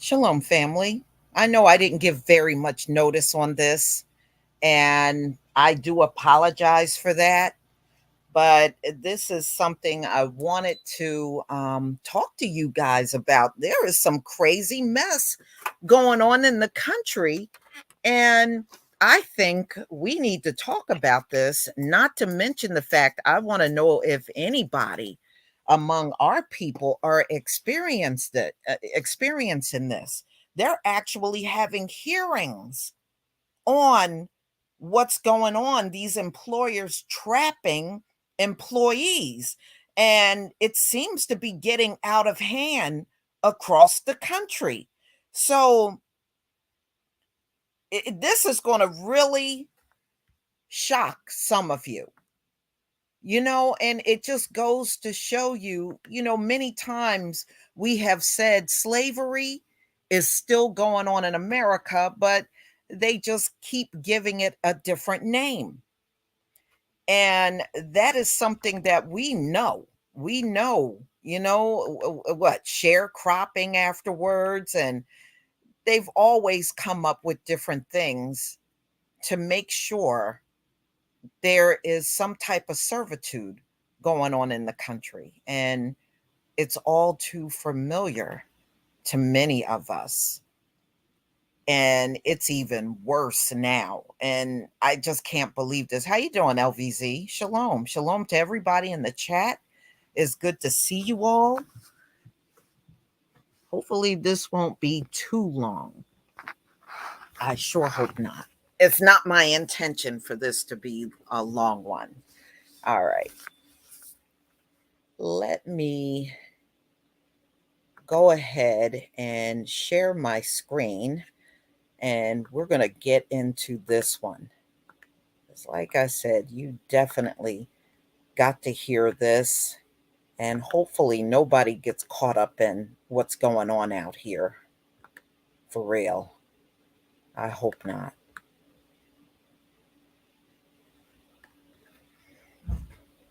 Shalom, family. I know I didn't give very much notice on this, and I do apologize for that. But this is something I wanted to talk to you guys about. There is some crazy mess going on in the country, and I think we need to talk about this, not to mention the fact I want to know if anybody among our people are experiencing this. They're actually having hearings on what's going on, these employers trapping employees. And it seems to be getting out of hand across the country. So this is going to really shock some of you, and it just goes to show you, many times we have said slavery is still going on in America, but they just keep giving it a different name. And that is something that we know. We know, what sharecropping afterwards, and they've always come up with different things to make sure there is some type of servitude going on in the country. And it's all too familiar to many of us. And it's even worse now. And I just can't believe this. How you doing, LVZ? Shalom. Shalom to everybody in the chat. It's good to see you all. Hopefully this won't be too long. I sure hope not. It's not my intention for this to be a long one. All right. Let me go ahead and share my screen, and we're going to get into this one. It's like I said, you definitely got to hear this, and hopefully nobody gets caught up in what's going on out here. For real. I hope not.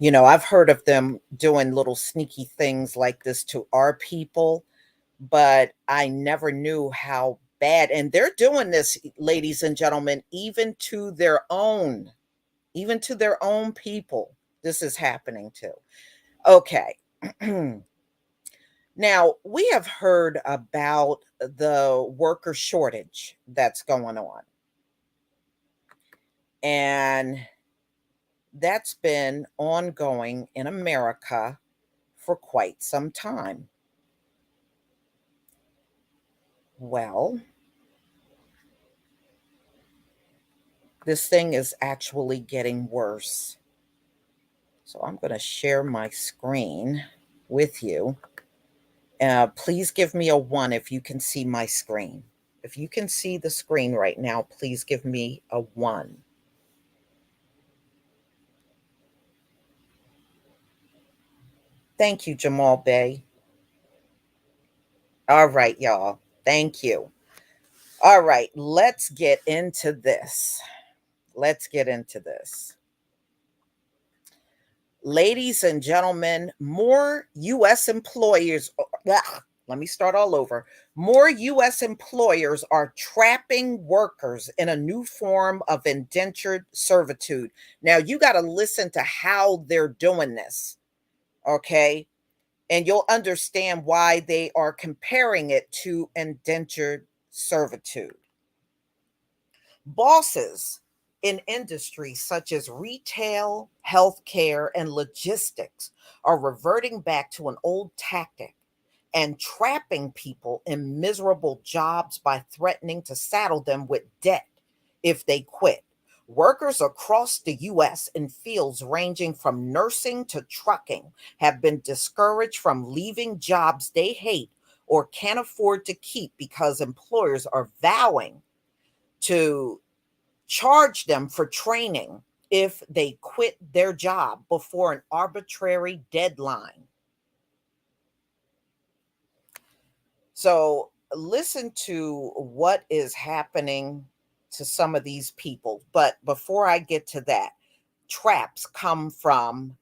I've heard of them doing little sneaky things like this to our people, but I never knew how bad. And they're doing this, ladies and gentlemen, even to their own people. This is happening too. Okay. Now, we have heard about the worker shortage that's going on. And that's been ongoing in America for quite some time. Well, this thing is actually getting worse. So I'm going to share my screen with you. Please give me a 1 if you can see my screen. If you can see the screen right now, please give me a 1. Thank you, Jamal Bey. All right, y'all. Thank you. All right, let's get into this. Let's get into this. Ladies and gentlemen, more U.S. employers, let me start all over. More U.S. employers are trapping workers in a new form of indentured servitude. Now, you got to listen to how they're doing this, okay? And you'll understand why they are comparing it to indentured servitude. Bosses in industries such as retail, healthcare, and logistics are reverting back to an old tactic and trapping people in miserable jobs by threatening to saddle them with debt if they quit. Workers across the U.S. in fields ranging from nursing to trucking have been discouraged from leaving jobs they hate or can't afford to keep because employers are vowing to charge them for training if they quit their job before an arbitrary deadline. So, listen to what is happening to some of these people. But before I get to that, traps come from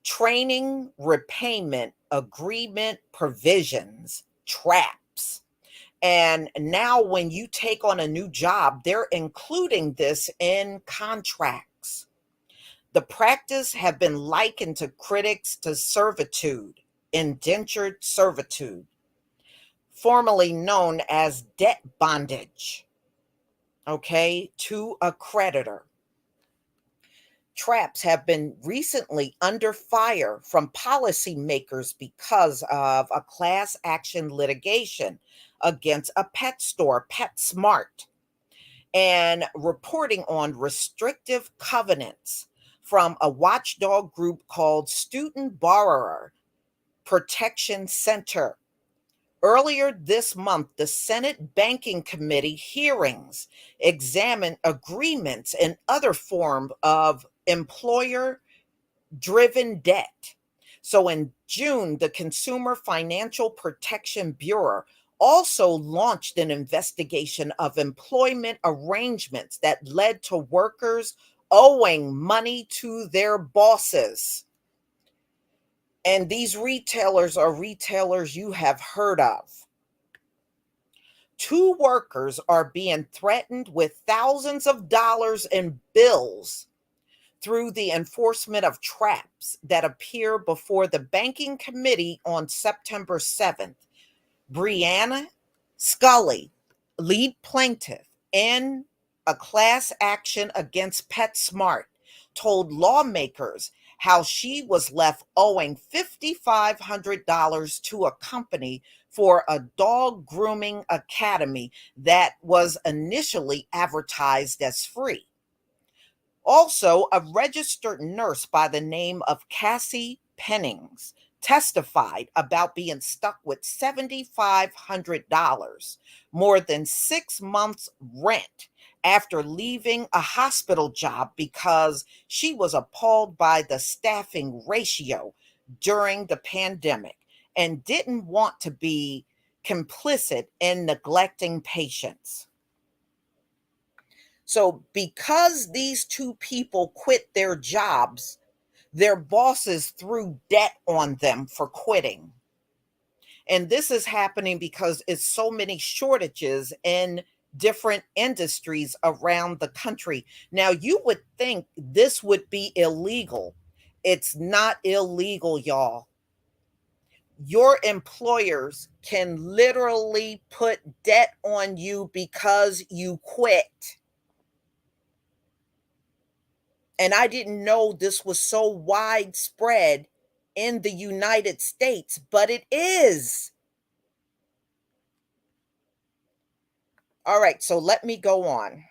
training repayment agreement provisions, traps. And now, when you take on a new job, they're including this in contracts. The practice have been likened to critics to servitude, indentured servitude, formerly known as debt bondage, okay, to a creditor. Traps have been recently under fire from policymakers because of a class action litigation against a pet store, PetSmart, and reporting on restrictive covenants from a watchdog group called Student Borrower Protection Center. Earlier this month, the Senate Banking Committee hearings examined agreements and other form of employer driven debt. So in June, the Consumer Financial Protection Bureau also launched an investigation of employment arrangements that led to workers owing money to their bosses. And these retailers are retailers you have heard of. Two workers are being threatened with thousands of dollars in bills through the enforcement of traps that appear before the banking committee on September 7th. Brianna Scully, lead plaintiff in a class action against PetSmart, told lawmakers how she was left owing $5,500 to a company for a dog grooming academy that was initially advertised as free. Also, a registered nurse by the name of Cassie Pennings testified about being stuck with $7,500, more than 6 months' rent, after leaving a hospital job because she was appalled by the staffing ratio during the pandemic and didn't want to be complicit in neglecting patients. So, because these two people quit their jobs, their bosses threw debt on them for quitting. And this is happening because it's so many shortages in different industries around the country. Now, you would think this would be illegal. It's not illegal, y'all. Your employers can literally put debt on you because you quit. And I didn't know this was so widespread in the United States, but it is. All right, so let me go on.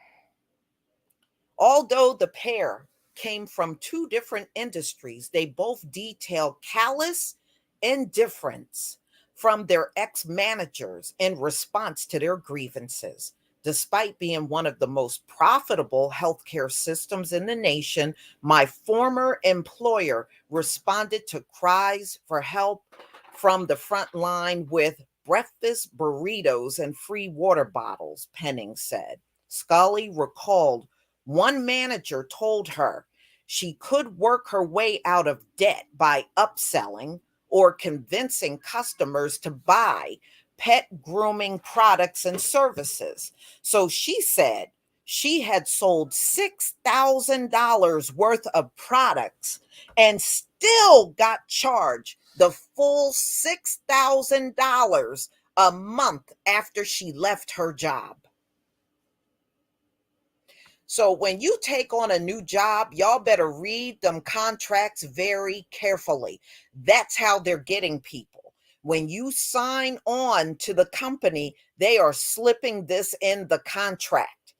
Although the pair came from two different industries, they both detail callous indifference from their ex managers in response to their grievances. Despite being one of the most profitable healthcare systems in the nation, my former employer responded to cries for help from the front line with breakfast burritos and free water bottles, Penning said. Scully recalled one manager told her she could work her way out of debt by upselling or convincing customers to buy pet grooming products and services. So she said she had sold $6,000 worth of products and still got charged the full $6,000 a month after she left her job. So when you take on a new job, y'all better read them contracts very carefully. That's how they're getting people. When you sign on to the company, they are slipping this in the contract.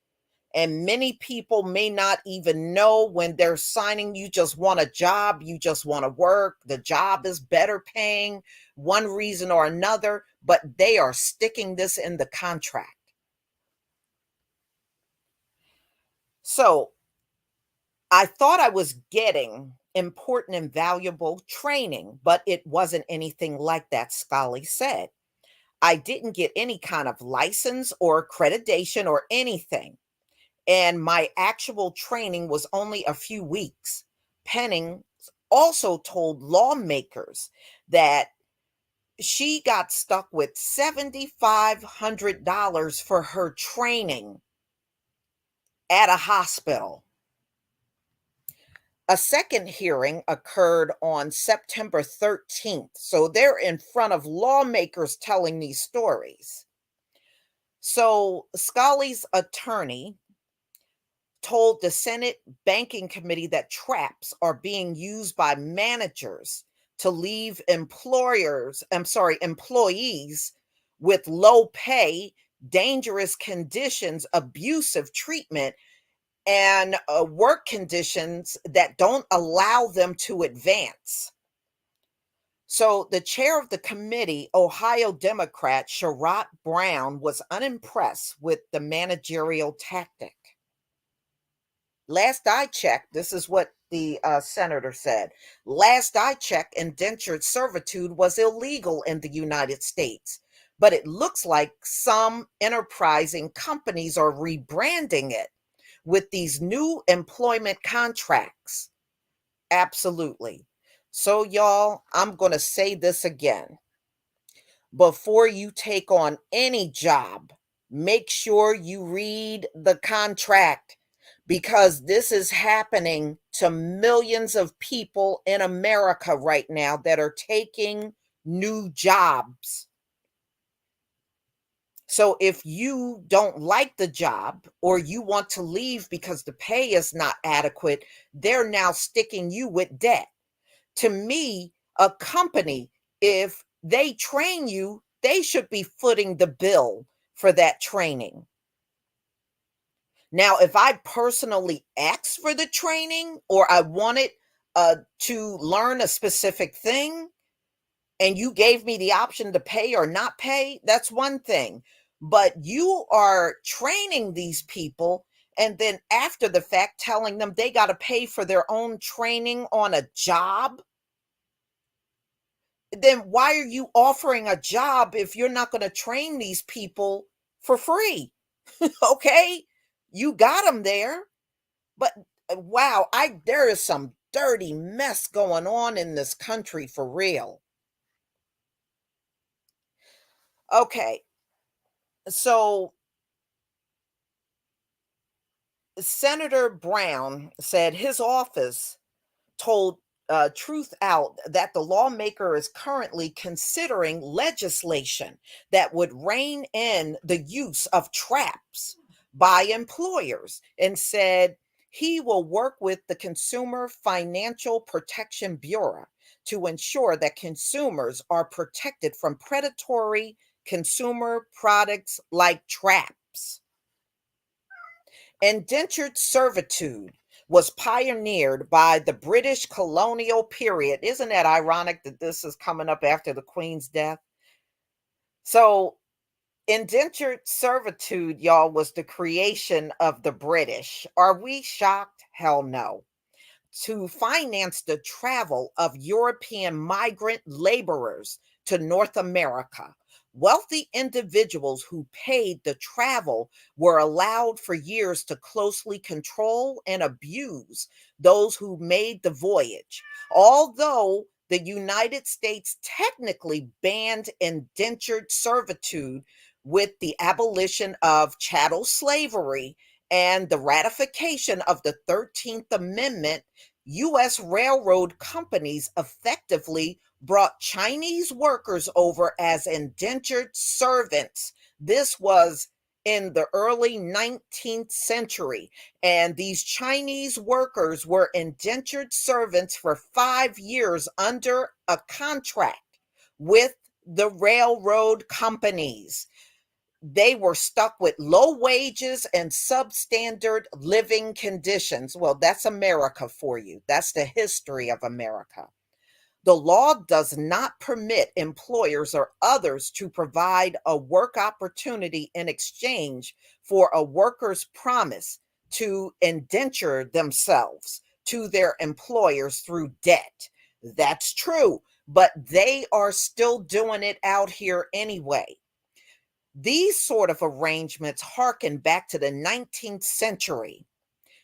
And many people may not even know when they're signing. You just want a job, you just want to work. The job is better paying, one reason or another, but they are sticking this in the contract. So I thought I was getting important and valuable training, but it wasn't anything like that, Scully said. I didn't get any kind of license or accreditation or anything. And my actual training was only a few weeks. Penning also told lawmakers that She got stuck with $7,500 for her training at a hospital. A second hearing occurred on September 13th. So they're in front of lawmakers telling these stories. So Scully's attorney told the Senate Banking Committee that traps are being used by managers to leave employees with low pay, dangerous conditions, abusive treatment, and work conditions that don't allow them to advance. So, the chair of the committee, Ohio Democrat Sherrod Brown, was unimpressed with the managerial tactic. Last I checked, this is what the senator said. Last I checked, indentured servitude was illegal in the United States, but it looks like some enterprising companies are rebranding it with these new employment contracts. Absolutely. So, y'all, I'm going to say this again. Before you take on any job, make sure you read the contract because this is happening to millions of people in America right now that are taking new jobs. So if you don't like the job or you want to leave because the pay is not adequate, they're now sticking you with debt. To me, a company, if they train you, they should be footing the bill for that training. Now, if I personally asked for the training or I wanted to learn a specific thing and you gave me the option to pay or not pay, that's one thing. But you are training these people and then after the fact telling them they got to pay for their own training on a job. Then why are you offering a job if you're not going to train these people for free? Okay, you got them there, but wow, I there is some dirty mess going on in this country for real. Okay, so Senator Brown said his office told Truth Out that the lawmaker is currently considering legislation that would rein in the use of traps by employers and said he will work with the Consumer Financial Protection Bureau to ensure that consumers are protected from predatory consumer products like traps. Indentured servitude was pioneered by the British colonial period. Isn't that ironic that this is coming up after the Queen's death? So, indentured servitude, y'all, was the creation of the British. Are we shocked? Hell no. To finance the travel of European migrant laborers to North America. Wealthy individuals who paid the travel were allowed for years to closely control and abuse those who made the voyage. Although the United States technically banned indentured servitude with the abolition of chattel slavery and the ratification of the 13th Amendment, U.S. railroad companies effectively brought Chinese workers over as indentured servants. This was in the early 19th century, and these Chinese workers were indentured servants for 5 years under a contract with the railroad companies. They were stuck with low wages and substandard living conditions. Well, that's America for you. That's the history of America. The law does not permit employers or others to provide a work opportunity in exchange for a worker's promise to indenture themselves to their employers through debt. That's true, but they are still doing it out here anyway. These sort of arrangements harken back to the 19th century,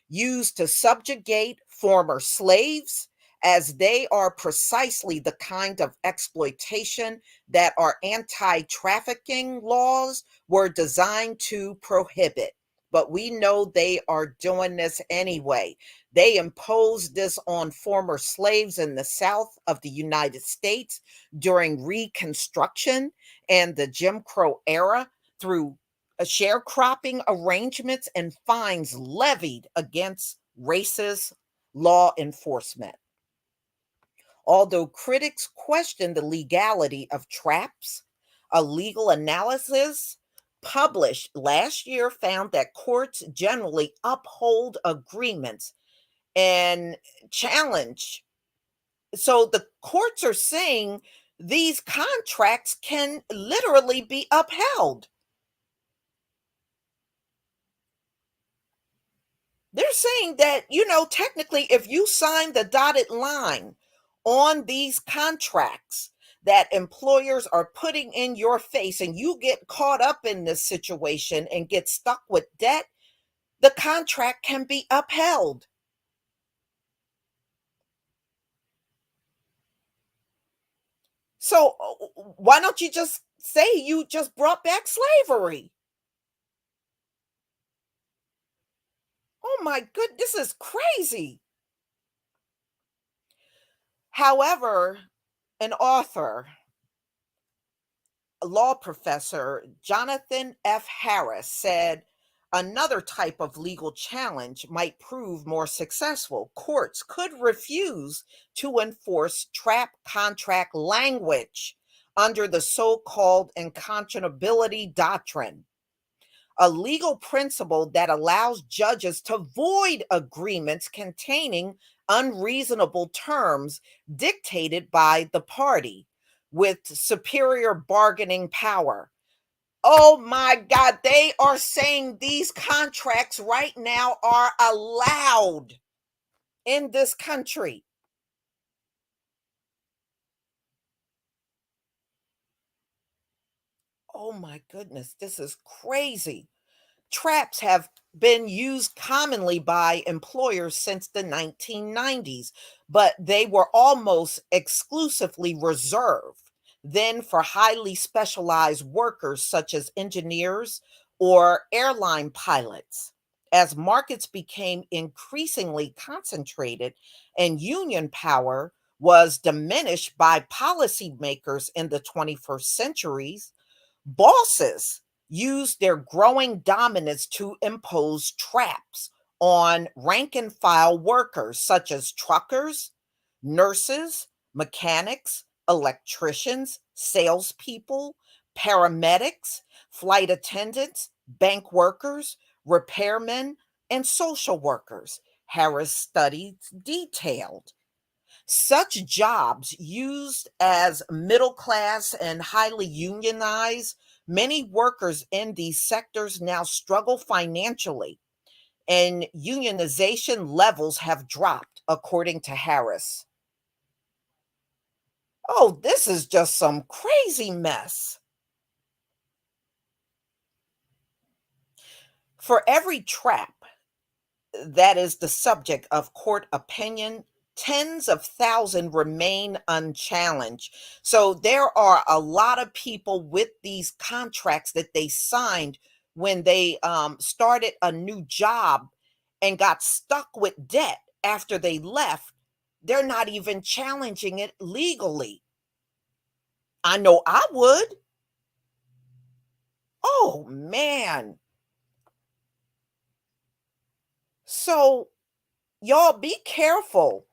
used to subjugate former slaves as they are precisely the kind of exploitation that our anti trafficking laws were designed to prohibit. But we know they are doing this anyway. They imposed this on former slaves in the South of the United States during Reconstruction and the Jim Crow era through sharecropping arrangements and fines levied against racist law enforcement. Although critics question the legality of traps, a legal analysis published last year found that courts generally uphold agreements and challenge. So the courts are saying these contracts can literally be upheld. They're saying that, technically, if you sign the dotted line on these contracts that employers are putting in your face and you get caught up in this situation and get stuck with debt, the contract can be upheld. So why don't you just say you just brought back slavery? Oh my good, this is crazy. However, an author, law professor Jonathan F. Harris said another type of legal challenge might prove more successful. Courts could refuse to enforce trap contract language under the so called unconscionability doctrine, a legal principle that allows judges to void agreements containing unreasonable terms dictated by the party with superior bargaining power. Oh my God, they are saying these contracts right now are allowed in this country. Oh my goodness, this is crazy. Traps have been used commonly by employers since the 1990s, but they were almost exclusively reserved then for highly specialized workers such as engineers or airline pilots. As markets became increasingly concentrated and union power was diminished by policymakers in the 21st centuries, bosses use their growing dominance to impose traps on rank and file workers such as truckers, nurses, mechanics, electricians, salespeople, paramedics, flight attendants, bank workers, repairmen, and social workers. Harris studies detailed. Such jobs, used as middle class and highly unionized, many workers in these sectors now struggle financially, and unionization levels have dropped, according to Harris. Oh, this is just some crazy mess. For every trap that is the subject of court opinion, tens of thousands remain unchallenged. So there are a lot of people with these contracts that they signed when they started a new job and got stuck with debt after they left. They're not even challenging it legally. I know I would. Oh man. So y'all be careful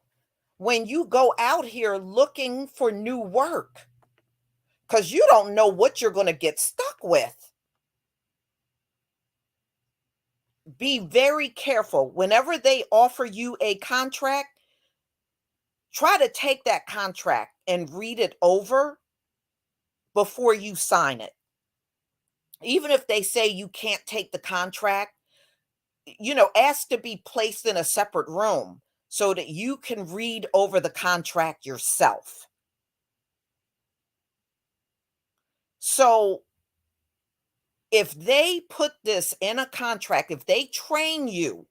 when you go out here looking for new work because you don't know what you're going to get stuck with. Be very careful. Whenever they offer you a contract, try to take that contract and read it over before you sign it. Even if they say you can't take the contract, ask to be placed in a separate room so that you can read over the contract yourself. So if they put this in a contract, if they train you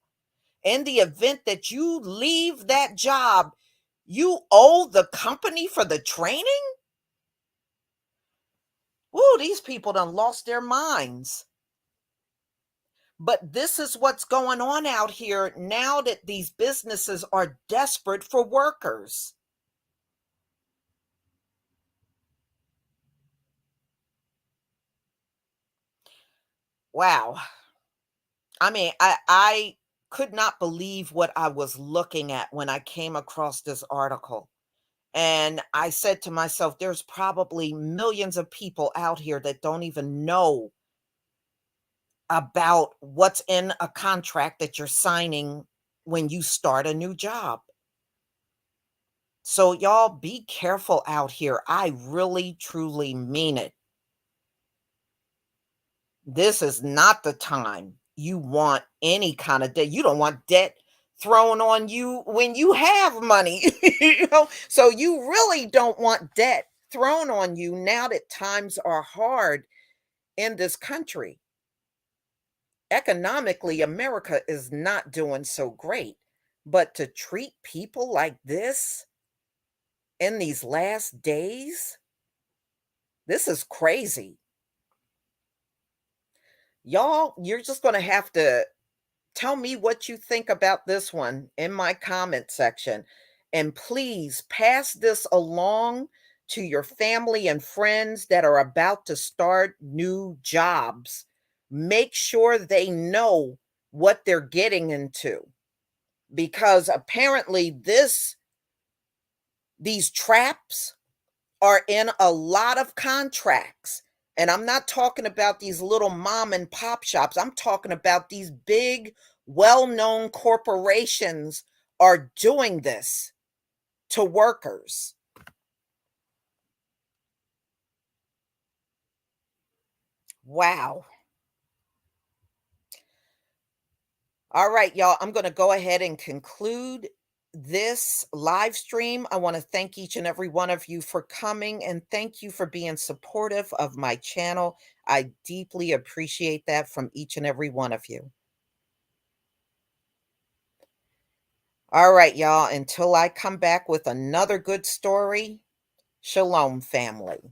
in the event that you leave that job, You owe the company for the training? Ooh, these people done lost their minds. But this is what's going on out here now that these businesses are desperate for workers. Wow. I mean, I could not believe what I was looking at when I came across this article. And I said to myself, there's probably millions of people out here that don't even know about what's in a contract that you're signing when you start a new job. So, y'all be careful out here. I really, truly mean it. This is not the time you want any kind of debt. You don't want debt thrown on you when you have money, So you really don't want debt thrown on you now that times are hard in this country. Economically, America is not doing so great. But to treat people like this in these last days, this is crazy. Y'all, you're just going to have to tell me what you think about this one in my comment section. And please pass this along to your family and friends that are about to start new jobs. Make sure they know what they're getting into because apparently these traps are in a lot of contracts. And I'm not talking about these little mom and pop shops. I'm talking about these big, well-known corporations are doing this to workers. Wow. All right, y'all. I'm going to go ahead and conclude this live stream. I want to thank each and every one of you for coming and thank you for being supportive of my channel. I deeply appreciate that from each and every one of you. All right, y'all. Until I come back with another good story, shalom, family.